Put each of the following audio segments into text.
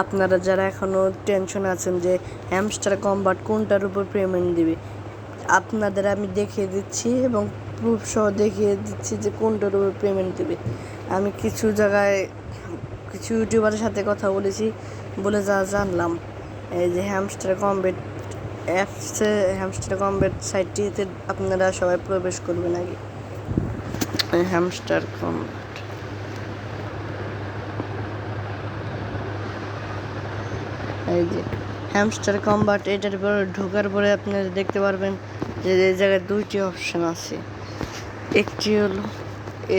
আপনারা যারা এখনও টেনশন আছেন যে হ্যামস্টার কম্বাট কোনটার উপর পেমেন্ট দিবে, আপনাদের আমি দেখিয়ে দিচ্ছি এবং প্রুফ সহ দেখিয়ে দিচ্ছি যে কোনটার উপর পেমেন্ট দেবে। আমি কিছু জায়গায় কিছু ইউটিউবারের সাথে কথা বলেছি, বলে যা জানলাম, এই যে হ্যামস্টার কম্বাট অ্যাপসে, হ্যামস্টার কম্বাট সাইটটিতে আপনারা সবাই প্রবেশ করবেন আগে। হ্যামস্টার কম্বাট, এই যে হ্যামস্টার কম্বাট, এটার পরে ঢোকার পরে আপনারা দেখতে পারবেন যে এই জায়গায় দুইটি অপশান আছে। একটি হলো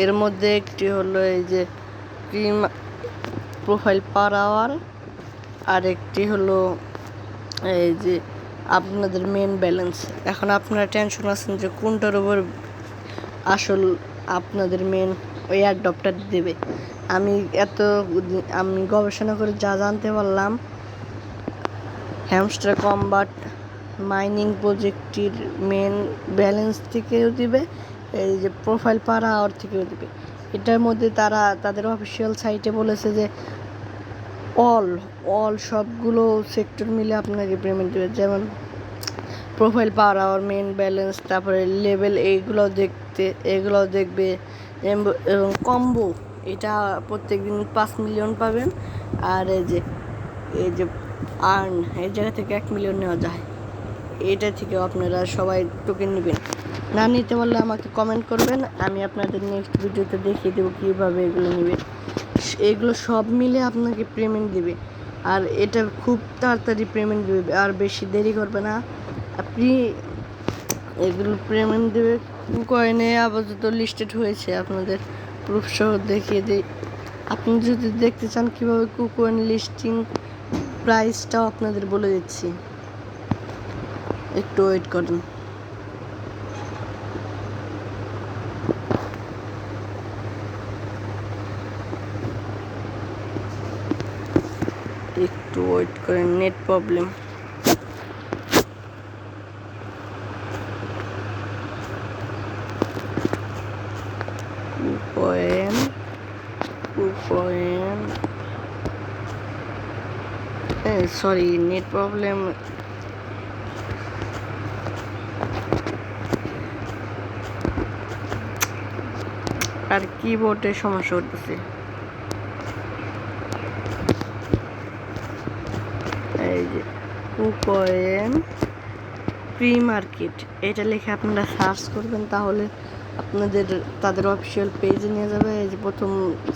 এর মধ্যে, একটি হলো এই যে প্রোফাইল পার আওয়ার, আর একটি হলো এই যে আপনাদের মেন ব্যালেন্স। এখন আপনারা টেনশন আছেন যে কোনটার উপর আসল আপনাদের মেন ওই অ্যাডপ্টটা দেবে। আমি গবেষণা করে যা জানতে পারলাম, হ্যামস্টার কম্বাট মাইনিং প্রজেক্টটির মেন ব্যালেন্স থেকেও দিবে, এই যে প্রোফাইল পার আওয়ার থেকেও দিবে। এটার মধ্যে তারা তাদের অফিসিয়াল সাইটে বলেছে যে অল সবগুলো সেক্টর মিলে আপনাকে পেমেন্ট দেবে, যেমন profile per hour, main balance, তারপরে লেভেল, এগুলোও দেখবে। এবং কম্বো, এটা প্রত্যেকদিন 5 মিলিয়ন পাবেন। আর এই যে আর্ন, এই জায়গা থেকে 1 মিলিয়ন নেওয়া যায়। এটা থেকে আপনারা সবাই টোকেন নেবেন। না নিতে পারলে আমাকে কমেন্ট করবেন, আমি আপনাদের নেক্সট ভিডিওতে দেখিয়ে দেবো কীভাবে এগুলো নেবে। এগুলো সব মিলে আপনাকে পেমেন্ট দেবে, আর এটা খুব তাড়াতাড়ি পেমেন্ট দেবে, আর বেশি দেরি করবে না। আপনি এগুলো পেমেন্ট দেবে। কয়েনে আপাতত লিস্টেড হয়েছে, আপনাদের প্রুফ সহ দেখিয়ে দিই। আপনি যদি দেখতে চান কীভাবে কুকয়েন লিস্টিং, প্রাইসটাও আপনাদের বলে দিচ্ছি, একটু ওয়েট করেন। একটু ওয়েট করেন, net problem. KuCoin sorry, net problem. আর কিবোর্ডের সমস্যা হতেছে। এই যে কুকয়েন প্রি মার্কেট, এটা লিখে আপনারা সার্চ করবেন, তাহলে তাদের অফিসিয়াল পেজে নিয়ে যাবে। এই যে প্রথম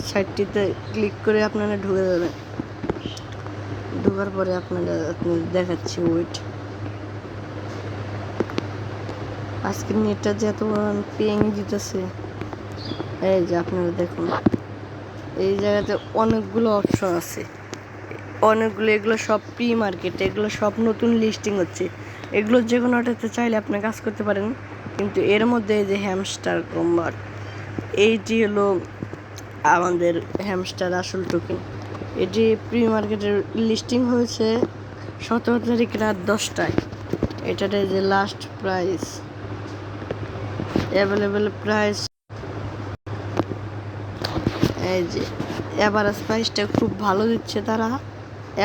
সাইটটিতে ক্লিক করে আপনারা ঢুকে যাবেন। ঢোকার পরে আপনাদের দেখাচ্ছি, ওয়েট। আজকের নেটটা যে এত পিং দিতেছে, এই যে আপনারা দেখুন, এই জায়গাতে অনেকগুলো অপশন আছে, এগুলো সব প্রি মার্কেট, এগুলো সব নতুন লিস্টিং হচ্ছে। এগুলো যে কোনোটাতে চাইলে আপনি কাজ করতে পারেন, কিন্তু এর মধ্যে এই যে হ্যামস্টার কম্বাট, এইটি হলো আমাদের হ্যামস্টার আসল টোকেন। এটি প্রি মার্কেটের লিস্টিং হয়েছে 17 তারিখ রাত 10টায়। এটার যে লাস্ট প্রাইস, অ্যাভেলেবেল প্রাইস, এই যে অ্যাভারেজ প্রাইসটা খুব ভালো দিচ্ছে তারা,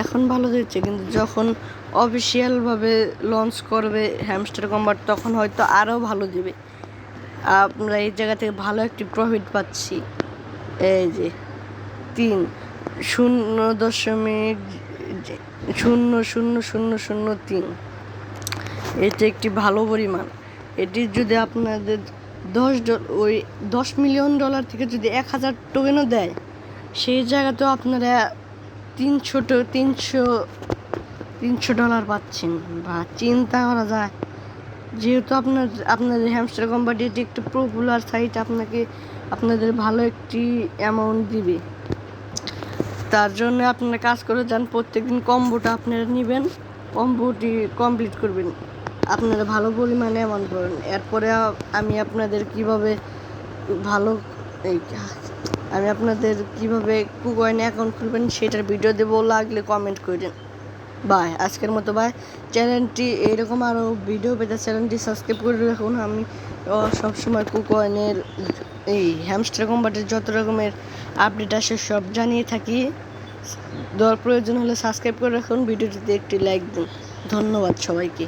এখন ভালো দিচ্ছে, কিন্তু যখন অফিসিয়ালভাবে লঞ্চ করবে হ্যামস্টার কম্বাট, তখন হয়তো আরও ভালো দেবে। আমরা এই জায়গা থেকে ভালো একটি প্রফিট পাচ্ছি। এই যে 3.0.00003, এটি একটি ভালো পরিমাণ। এটি যদি আপনাদের $10 মিলিয়ন থেকে যদি 1000 টোকেনও দেয়, সেই জায়গাতেও আপনারা $300 পাচ্ছেন। বা চিন্তা করা যায়, যেহেতু আপনাদের হ্যামস্টার কোম্পানি এটি একটি পপুলার সাইট, আপনাদের ভালো একটি অ্যামাউন্ট দিবে। তার জন্য আপনারা কাজ করে যান, প্রত্যেকদিন কম্বোটা আপনারা নেবেন, কম্বোটি কমপ্লিট করবেন, আপনারা ভালো পরিমাণে অ্যামাউন্ট পাবেন। এরপরে আমি আপনাদের কিভাবে কুকয়েনে অ্যাকাউন্ট খুলবেন সেটার ভিডিও দেবো, লাগলে কমেন্ট করেন। বাই, আজকের মতো বাই। চ্যানেলটি এইরকম আরও ভিডিও পেতে চ্যানেলটি সাবস্ক্রাইব করে রাখুন। আমি সবসময় কুকয়েনের এই হ্যামস্টার কম্বাটের যত রকমের আপডেট আসে সব জানিয়ে থাকি। দেওয়ার প্রয়োজন হলে সাবস্ক্রাইব করে রাখুন, ভিডিওটিতে একটি লাইক দিন। ধন্যবাদ সবাইকে।